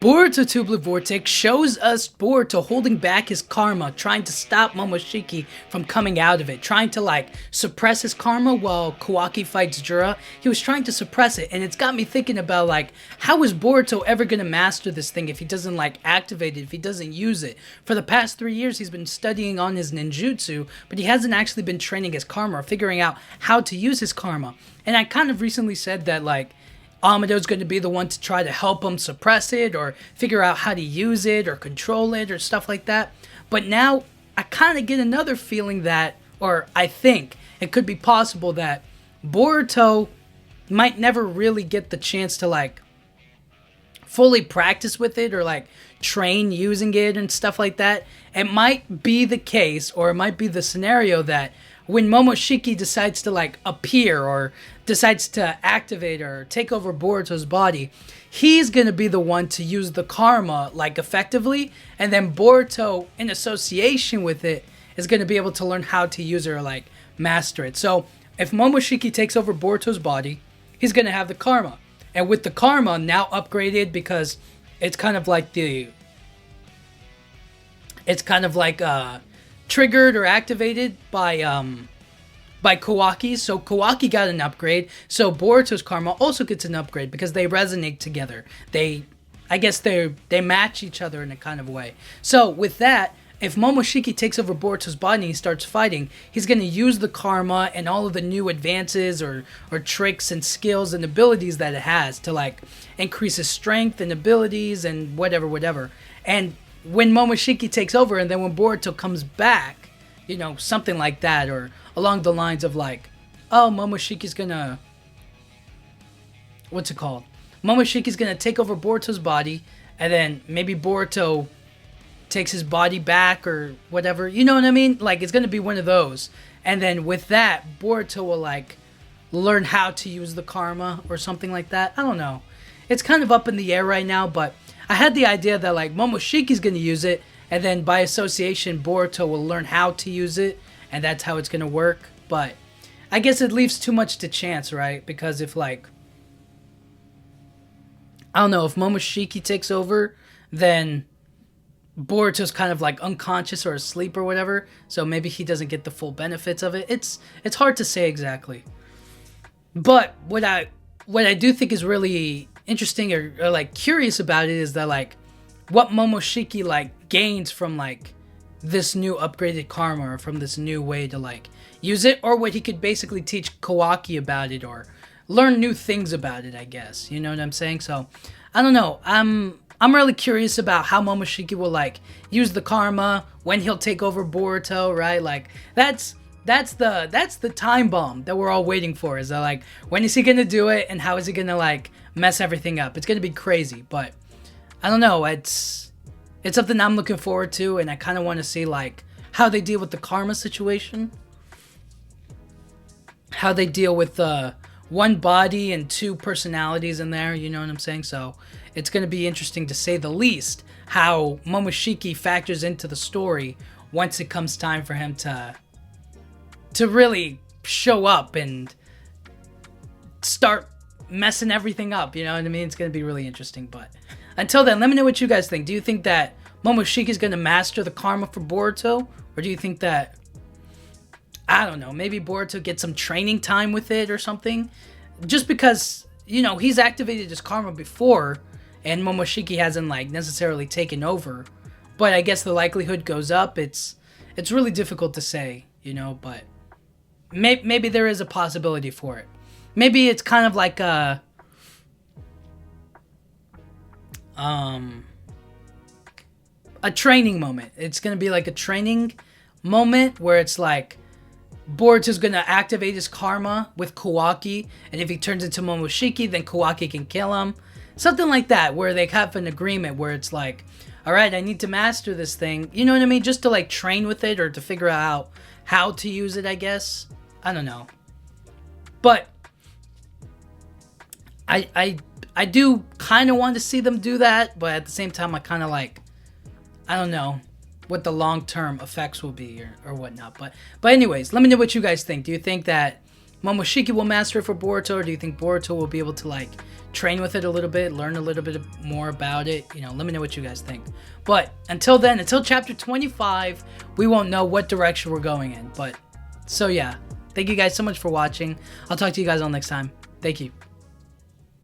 Boruto Tubeless Vortex shows us Boruto holding back his karma, trying to stop Momoshiki from coming out of it, trying to suppress his karma while Kawaki fights Jura. He was trying to suppress it, and it's got me thinking about how is Boruto ever gonna master this thing if he doesn't activate it, if he doesn't use it? For the past 3 years he's been studying on his ninjutsu, but he hasn't actually been training his karma or figuring out how to use his karma. And I kind of recently said that Amado's going to be the one to try to help him suppress it or figure out how to use it or control it or stuff like that. But now I kind of get another feeling that, or I think it could be possible that Boruto might never really get the chance to fully practice with it or train using it and stuff like that. It might be the case, or it might be the scenario that when Momoshiki decides to appear or decides to activate or take over Boruto's body, he's gonna be the one to use the karma effectively, and then Boruto, in association with it, is gonna be able to learn how to use it or master it. So if Momoshiki takes over Boruto's body, he's gonna have the karma, and with the karma now upgraded because it's kind of triggered or activated by Kawaki. So Kawaki got an upgrade, so Boruto's karma also gets an upgrade because they resonate together. I guess they match each other in a kind of way. So with that, if Momoshiki takes over Boruto's body and he starts fighting, he's going to use the karma and all of the new advances or tricks and skills and abilities that it has to increase his strength and abilities and whatever. And when Momoshiki takes over, and then when Boruto comes back, something like that, or along the lines of Momoshiki's gonna, Momoshiki's gonna take over Boruto's body, and then maybe Boruto takes his body back or whatever, you know what I mean? It's gonna be one of those. And then with that, Boruto will learn how to use the karma or something like that. I don't know. It's kind of up in the air right now, but I had the idea that Momoshiki's gonna use it, and then by association Boruto will learn how to use it, and that's how it's gonna work. But I guess it leaves too much to chance, right? Because if I don't know, if Momoshiki takes over, then Boruto's kind of unconscious or asleep or whatever, so maybe he doesn't get the full benefits of it. It's hard to say exactly. But what I do think is really interesting or curious about it is that what Momoshiki gains from this new upgraded karma, or from this new way to use it, or what he could basically teach Kawaki about it or learn new things about it, I guess. You know what I'm saying? So I don't know. I'm really curious about how Momoshiki will use the karma, when he'll take over Boruto, right? That's the time bomb that we're all waiting for. Is that when is he gonna do it, and how is he gonna mess everything up? It's gonna be crazy, but I don't know. It's something I'm looking forward to, and I kind of want to see how they deal with the karma situation, how they deal with one body and two personalities in there. You know what I'm saying? So it's gonna be interesting to say the least how Momoshiki factors into the story once it comes time for him to really show up and start messing everything up, you know what I mean? It's going to be really interesting. But until then, let me know what you guys think. Do you think that Momoshiki is going to master the karma for Boruto? Or do you think that, I don't know, maybe Boruto gets some training time with it or something? Just because, he's activated his karma before, and Momoshiki hasn't necessarily taken over. But I guess the likelihood goes up. It's really difficult to say, but maybe there is a possibility for it. Maybe it's kind of a training moment. It's going to be a training moment where it's Boruto's going to activate his karma with Kawaki, and if he turns into Momoshiki, then Kawaki can kill him. Something like that, where they have an agreement where it's alright, I need to master this thing. You know what I mean? Just to train with it, or to figure out how to use it, I guess. I don't know. But I do kind of want to see them do that, but at the same time, I kind of I don't know what the long-term effects will be or whatnot. But anyways, let me know what you guys think. Do you think that Momoshiki will master it for Boruto, or do you think Boruto will be able to like train with it a little bit, learn a little bit more about it? You know, let me know what you guys think. But until then, until chapter 25, we won't know what direction we're going in. But so yeah, thank you guys so much for watching. I'll talk to you guys all next time. Thank you.